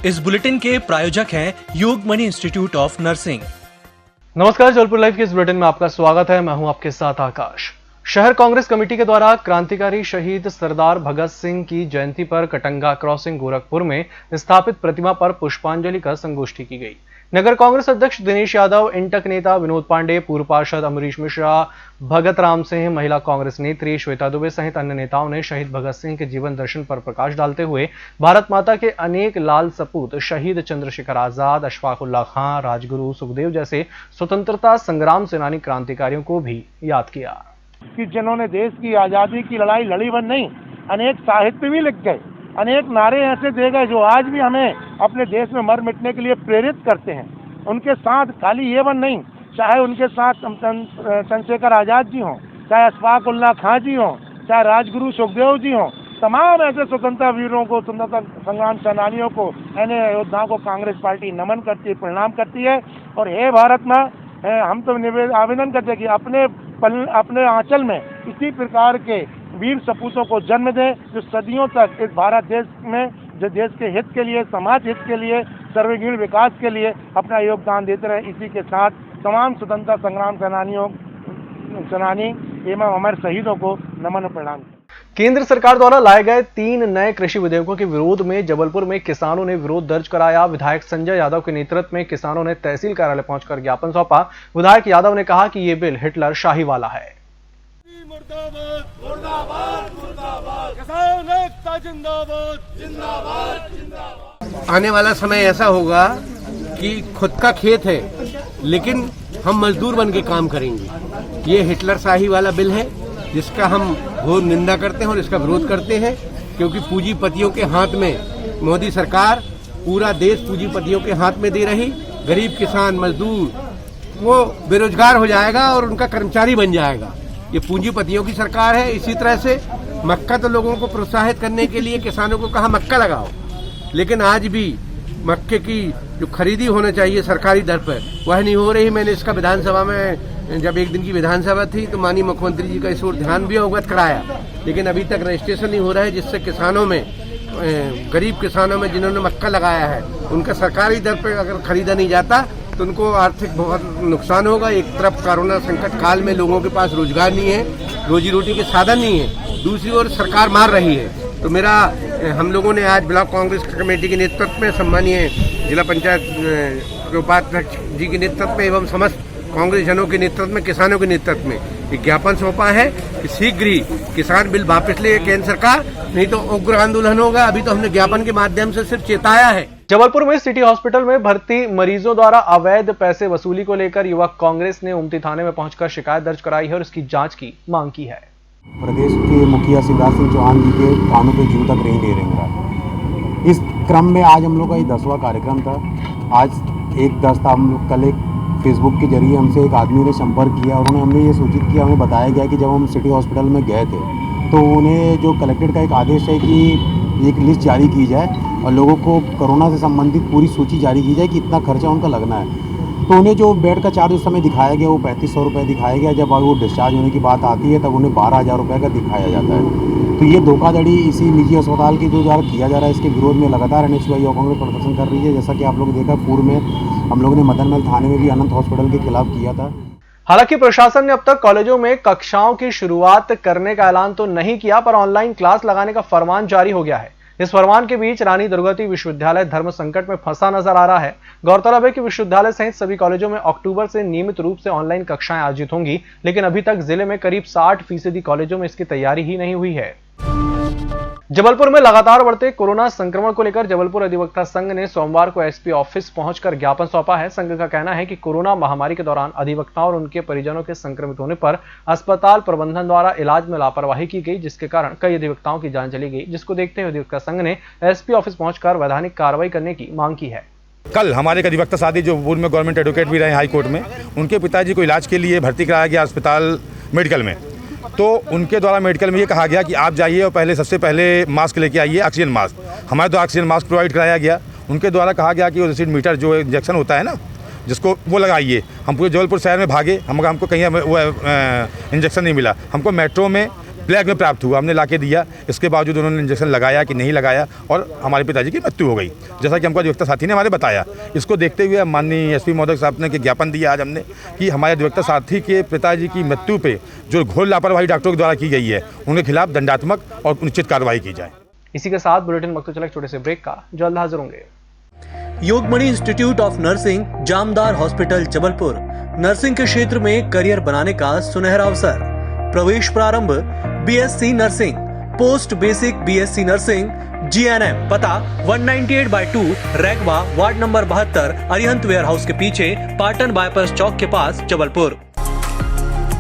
इस बुलेटिन के प्रायोजक हैं योगमणि इंस्टीट्यूट ऑफ नर्सिंग। नमस्कार, जबलपुर लाइव के इस बुलेटिन में आपका स्वागत है। मैं हूं आपके साथ आकाश। शहर कांग्रेस कमेटी के द्वारा क्रांतिकारी शहीद सरदार भगत सिंह की जयंती पर कटंगा क्रॉसिंग गोरखपुर में स्थापित प्रतिमा पर पुष्पांजलि कर संगोष्ठी की गई। नगर कांग्रेस अध्यक्ष दिनेश यादव, इंटक नेता विनोद पांडे, पूर्व पार्षद अमरीश मिश्रा, भगत राम सिंह, महिला कांग्रेस नेत्री श्वेता दुबे सहित अन्य नेताओं ने शहीद भगत सिंह के जीवन दर्शन पर प्रकाश डालते हुए भारत माता के अनेक लाल सपूत शहीद चंद्रशेखर आजाद, अशफाक उल्लाह खां, राजगुरु, सुखदेव जैसे स्वतंत्रता संग्राम सेनानी क्रांतिकारियों को भी याद किया कि जिन्होंने देश की आज़ादी की लड़ाई लड़ी वन नहीं, अनेक साहित्य भी लिख गए, अनेक नारे ऐसे दे गए जो आज भी हमें अपने देश में मर मिटने के लिए प्रेरित करते हैं। उनके साथ खाली ये वन नहीं, चाहे उनके साथ चंद्रशेखर आज़ाद जी हों, चाहे अशफाक उल्लाह खां जी हों, चाहे राजगुरु सुखदेव जी हों, तमाम ऐसे स्वतंत्रता वीरों को, स्वतंत्रता संग्राम सेनानियों को, ऐसे योद्धाओं को कांग्रेस पार्टी नमन करती है, प्रणाम करती है। और हे भारत माँ, हम तो आवेदन करते हैं कि अपने आंचल में इसी प्रकार के वीर सपूतों को जन्म दें जो सदियों तक इस भारत देश में, जो देश के हित के लिए, समाज हित के लिए, सर्वगीण विकास के लिए अपना योगदान देते रहे। इसी के साथ तमाम स्वतंत्रता संग्राम सेनानी एवं हमारे शहीदों को नमन और प्रणाम। केंद्र सरकार द्वारा लाए गए 3 नए कृषि विधेयकों के विरोध में जबलपुर में किसानों ने विरोध दर्ज कराया। विधायक संजय यादव के नेतृत्व में किसानों ने तहसील कार्यालय पहुंचकर ज्ञापन सौंपा। विधायक यादव ने कहा कि ये बिल हिटलर शाही वाला है। मुर्दाबाद मुर्दाबाद मुर्दाबाद, किसान एकता जिंदाबाद जिंदाबाद जिंदाबाद। आने वाला समय ऐसा होगा कि खुद का खेत है लेकिन हम मजदूर बन के काम करेंगे। ये हिटलर शाही वाला बिल है जिसका हम घोर निंदा करते हैं और इसका विरोध करते हैं, क्योंकि पूंजीपतियों के हाथ में मोदी सरकार पूरा देश पूंजीपतियों के हाथ में दे रही। गरीब किसान मजदूर वो बेरोजगार हो जाएगा और उनका कर्मचारी बन जाएगा। ये पूंजीपतियों की सरकार है। इसी तरह से मक्का तो लोगों को प्रोत्साहित करने के लिए किसानों को कहा मक्का लगाओ, लेकिन आज भी मक्के की जो खरीदी होना चाहिए सरकारी दर पर वह नहीं हो रही। मैंने इसका विधानसभा में जब एक दिन की विधानसभा थी तो माननीय मुख्यमंत्री जी का इस ओर ध्यान भी अवगत कराया, लेकिन अभी तक रजिस्ट्रेशन नहीं हो रहा है, जिससे किसानों में, गरीब किसानों में जिन्होंने मक्का लगाया है, उनका सरकारी दर पर अगर खरीदा नहीं जाता तो उनको आर्थिक बहुत नुकसान होगा। एक तरफ कोरोना संकट काल में लोगों के पास रोजगार नहीं है, रोजी रोटी के साधन नहीं है, दूसरी ओर सरकार मार रही है। तो हम लोगों ने आज ब्लॉक कांग्रेस कमेटी के नेतृत्व में, सम्मानीय जिला पंचायत उपाध्यक्ष जी के नेतृत्व में एवं समस्त कांग्रेस जनों के नेतृत्व में, किसानों के नेतृत्व में एक ज्ञापन सौंपा है कि शीघ्र ही किसान बिल वापस ले केंद्र सरकार, नहीं तो उग्र आंदोलन होगा। अभी तो हमने ज्ञापन के माध्यम से सिर्फ चेताया है। जबलपुर में सिटी हॉस्पिटल में भर्ती मरीजों द्वारा अवैध पैसे वसूली को लेकर युवक कांग्रेस ने उमती थाने में पहुंचकर शिकायत दर्ज कराई है और इसकी जांच की मांग की है। प्रदेश के मुखिया शिवराज सिंह चौहान जी के कानों पे जूं तक नहीं दे रहे। इस क्रम में आज हम लोग का ये 10वां कार्यक्रम था। आज एक 10 था, हम लोग कल एक फेसबुक के जरिए हमसे एक आदमी ने संपर्क किया और हमें ये सूचित किया, हमें बताया गया कि जब हम सिटी हॉस्पिटल में गए थे तो उन्हें जो कलेक्टेड का एक आदेश है कि एक लिस्ट जारी की जाए और लोगों को कोरोना से संबंधित पूरी सूची जारी की जाए कि इतना खर्चा उनका लगना है। तो उन्हें जो बेड का चार्ज उस समय दिखाया गया वो 3500 रुपये दिखाया गया। जब वो डिस्चार्ज होने की बात आती है तब उन्हें 12,000 रुपये का दिखाया जाता है। तो ये धोखाधड़ी इसी निजी अस्पताल की जो द्वारा किया जा रहा है, इसके विरोध में लगातार NSY युवा कांग्रेस प्रदर्शन कर रही है। जैसा कि आप लोग देखा, पूर्व में हम लोगों ने मदन महल थाने में भी अनंत हॉस्पिटल के खिलाफ किया था। हालांकि प्रशासन ने अब तक कॉलेजों में कक्षाओं की शुरुआत करने का ऐलान तो नहीं किया, पर ऑनलाइन क्लास लगाने का फरमान जारी हो गया है। इस फरमान के बीच रानी दुर्गावती विश्वविद्यालय धर्म संकट में फंसा नजर आ रहा है। गौरतलब है कि विश्वविद्यालय सहित सभी कॉलेजों में अक्टूबर से नियमित रूप से ऑनलाइन कक्षाएं आयोजित होंगी, लेकिन अभी तक जिले में करीब 60% कॉलेजों में इसकी तैयारी ही नहीं हुई है। जबलपुर में लगातार बढ़ते कोरोना संक्रमण को लेकर जबलपुर अधिवक्ता संघ ने सोमवार को एसपी ऑफिस पहुंचकर ज्ञापन सौंपा है। संघ का कहना है कि कोरोना महामारी के दौरान अधिवक्ताओं और उनके परिजनों के संक्रमित होने पर अस्पताल प्रबंधन द्वारा इलाज में लापरवाही की गई, जिसके कारण कई अधिवक्ताओं की जान चली गई, जिसको देखते हुए अधिवक्ता संघ ने एसपी ऑफिस पहुंचकर वैधानिक कार्रवाई करने की मांग की है। कल हमारे एक अधिवक्ता साथी जो पूर्व में गवर्नमेंट एडवोकेट भी रहे हाई कोर्ट में, उनके पिताजी को इलाज के लिए भर्ती कराया गया अस्पताल मेडिकल में। तो उनके द्वारा मेडिकल में ये कहा गया कि आप जाइए और सबसे पहले मास्क लेके आइए, ऑक्सीजन मास्क। हमारे तो ऑक्सीजन मास्क प्रोवाइड कराया गया। उनके द्वारा कहा गया कि वो रिसीट मीटर जो इंजेक्शन होता है ना, जिसको वो लगाइए। हम पूरे जबलपुर शहर में भागे, हमको कहीं वो इंजेक्शन नहीं मिला। हमको मेट्रो में ब्लैक में प्राप्त हुआ, हमने लाके दिया। इसके बावजूद उन्होंने इंजेक्शन लगाया कि नहीं लगाया और हमारे पिताजी की मृत्यु हो गई, जैसा कि हमको अधिवक्ता साथी ने हमारे बताया। इसको देखते हुए माननीय एसपी महोदय साहब ने ज्ञापन दिया आज हमने कि हमारे अधिवक्ता साथी के पिताजी की मृत्यु पे जो घोर लापरवाही डॉक्टरों के द्वारा की गई है, उनके खिलाफ दंडात्मक और उचित कार्रवाई की जाए। इसी के साथ बुलेटिन वक्त चले छोटे से ब्रेक का, जल्द हाजिर होंगे। Yogmani institute of nursing, Jamdar hospital, Jabalpur. Nursing के क्षेत्र में करियर बनाने का सुनहरा अवसर। प्रवेश प्रारंभ BSc nursing, post basic BSc nursing, GNM. पता 198/2 Raigwa, ward number 72, Arihant warehouse के पीछे, पाटन बाईपास चौक के पास, जबलपुर।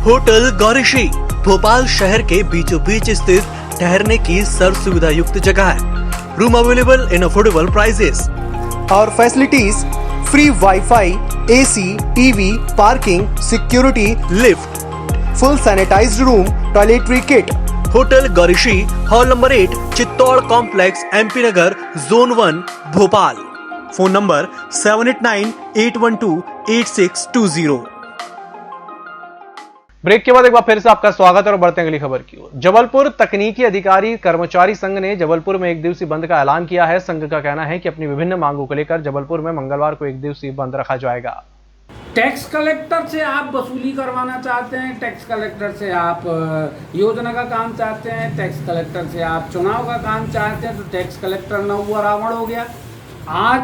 होटल गौरीश्री भोपाल शहर के बीचों बीच स्थित ठहरने की सर्व सुविधा युक्त जगह है। Room available in affordable prices और facilities free WiFi, AC, TV, parking, security, lift, full sanitised room, toiletry kit. Hotel Gaurishree, hall number 8, Chittor complex, MP Nagar, zone 1, Bhopal. Phone number 7898128620। Break के बाद एक बार फिर से आपका स्वागत है और बढ़ते हैं अगली खबर की ओर। जबलपुर तकनीकी अधिकारी कर्मचारी संघ ने जबलपुर में एक दिवसीय बंद का ऐलान किया है। संघ का कहना है कि अपनी विभिन्न मांगों को लेकर जबलपुर में मंगलवार को एक दिवसीय बंद रखा जाएगा। टैक्स कलेक्टर से आप वसूली करवाना चाहते हैं, टैक्स कलेक्टर से आप योजना का काम चाहते हैं, टैक्स कलेक्टर से आप चुनाव का काम चाहते हैं, तो टैक्स कलेक्टर न हुआ रावण हो गया। आज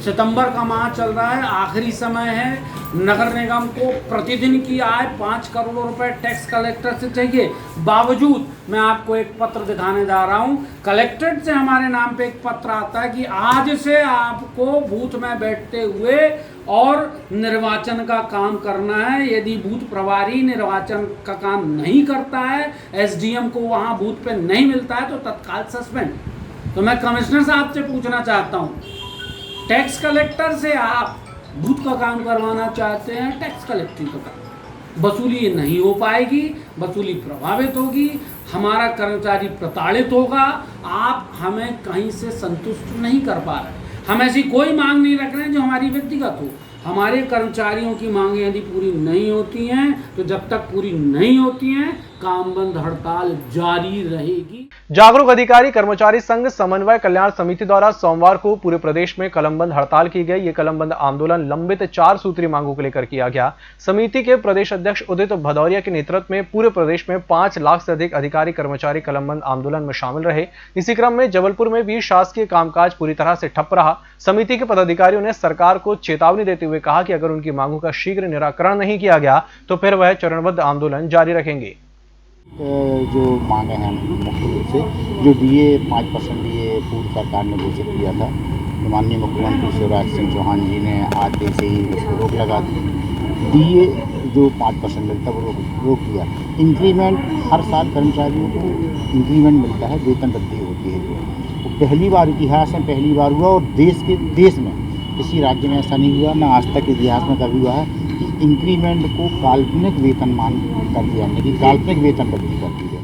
सितंबर का माह चल रहा है, आखिरी समय है। नगर निगम को प्रतिदिन की आय 5 करोड़ रुपए टैक्स कलेक्टर से चाहिए। बावजूद मैं आपको एक पत्र दिखाने जा रहा हूं, कलेक्ट्रेट से हमारे नाम पे एक पत्र आता है कि आज से आपको बूथ में बैठते हुए और निर्वाचन का काम करना है। यदि बूथ प्रभारी निर्वाचन का काम नहीं करता है, एसडीएम को वहां बूथ पे नहीं मिलता है, तो तत्काल सस्पेंड। तो मैं कमिश्नर साहब से पूछना चाहता हूं, टैक्स कलेक्टर से आप बूथ का काम करवाना चाहते हैं, टैक्स कलेक्टिंग का काम, वसूली नहीं हो पाएगी, वसूली प्रभावित होगी, हमारा कर्मचारी प्रताड़ित होगा। आप हमें कहीं से संतुष्ट नहीं कर पा रहे। हम ऐसी कोई मांग नहीं रख रहे हैं जो हमारी व्यक्तिगत हो। हमारे कर्मचारियों की मांगें यदि पूरी नहीं होती हैं, तो जब तक पूरी नहीं होती हैं, काम बंद हड़ताल जारी रहेगी। जागरूक अधिकारी कर्मचारी संघ समन्वय कल्याण समिति द्वारा सोमवार को पूरे प्रदेश में कलमबंद हड़ताल की गई। ये कलमबंद आंदोलन लंबित 4 सूत्रीय मांगों को लेकर किया गया। समिति के प्रदेश अध्यक्ष उदित भदौरिया के नेतृत्व में पूरे प्रदेश में 5 लाख से अधिक अधिकारी कर्मचारी कलमबंद आंदोलन में शामिल रहे। इसी क्रम में जबलपुर में भी शासकीय कामकाज पूरी तरह से ठप रहा। समिति के पदाधिकारियों ने सरकार को चेतावनी देते हुए कहा कि अगर उनकी मांगों का शीघ्र निराकरण नहीं किया गया तो फिर वह चरणबद्ध आंदोलन जारी रखेंगे। जो मांगे हैं मुख्य रूप से जो DA 5% DA पूर्व सरकार ने घोषित किया था, तो माननीय मुख्यमंत्री शिवराज सिंह चौहान जी ने आते से ही उसको रोक लगा दी। DA जो 5% मिलता है वो रोक दिया। इंक्रीमेंट हर साल कर्मचारियों को इंक्रीमेंट मिलता है, वेतन वृद्धि होती है। वो पहली बार इतिहास में पहली बार हुआ और देश में किसी राज्य में ऐसा नहीं हुआ, ना आज तक इतिहास में कभी हुआ है कि इंक्रीमेंट को काल्पनिक वेतनमान कर दिया, यानी कि काल्पनिक वेतन वृद्धि कर दी है।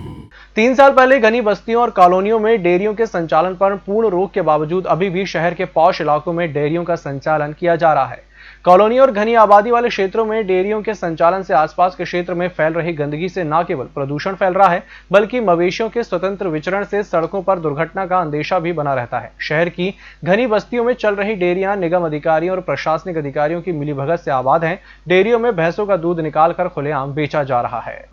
3 साल पहले घनी बस्तियों और कॉलोनियों में डेयरियों के संचालन पर पूर्ण रोक के बावजूद अभी भी शहर के पॉश इलाकों में डेयरियों का संचालन किया जा रहा है। कॉलोनी और घनी आबादी वाले क्षेत्रों में डेयरियों के संचालन से आसपास के क्षेत्र में फैल रही गंदगी से न केवल प्रदूषण फैल रहा है, बल्कि मवेशियों के स्वतंत्र विचरण से सड़कों पर दुर्घटना का अंदेशा भी बना रहता है। शहर की घनी बस्तियों में चल रही डेयरियां निगम अधिकारियों और प्रशासनिक अधिकारियों की मिलीभगत से आबाद हैं। डेयरियों में भैंसों का दूध निकालकर खुलेआम बेचा जा रहा है।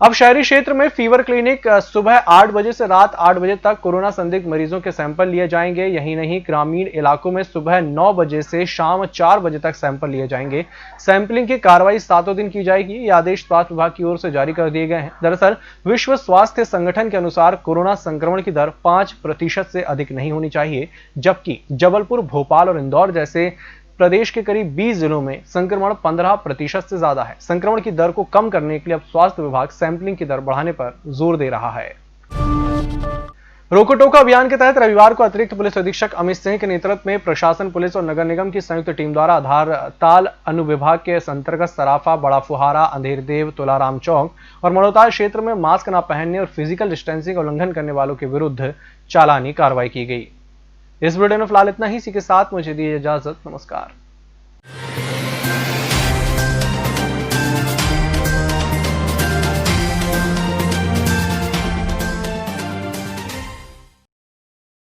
अब शहरी क्षेत्र में फीवर क्लिनिक सुबह 8 बजे से रात 8 बजे तक कोरोना संदिग्ध मरीजों के सैंपल लिए जाएंगे। यही नहीं, ग्रामीण इलाकों में सुबह 9 बजे से शाम 4 बजे तक सैंपल लिए जाएंगे। सैंपलिंग की कार्रवाई 7 दिन की जाएगी। ये आदेश स्वास्थ्य विभाग की ओर से जारी कर दिए गए हैं। दरअसल विश्व स्वास्थ्य संगठन के अनुसार कोरोना संक्रमण की दर 5% से अधिक नहीं होनी चाहिए, जबकि जबलपुर, भोपाल और इंदौर जैसे प्रदेश के करीब 20 जिलों में संक्रमण 15% से ज्यादा है। संक्रमण की दर को कम करने के लिए अब स्वास्थ्य विभाग सैंपलिंग की दर बढ़ाने पर जोर दे रहा है। रोको टोको अभियान के तहत रविवार को अतिरिक्त पुलिस अधीक्षक अमित सिंह के नेतृत्व में प्रशासन, पुलिस और नगर निगम की संयुक्त टीम द्वारा आधार ताल अनुविभाग के अंतर्गत सराफा, बड़ा फुहारा, अंधेर देव, तुलाराम चौक और मड़ोताल क्षेत्र में मास्क न पहनने और फिजिकल डिस्टेंसिंग का उल्लंघन करने वालों के विरुद्ध चालानी कार्रवाई की गई। इस वीडियो में फिलहाल इतना ही। इसी के साथ मुझे दीजिए इजाजत। नमस्कार।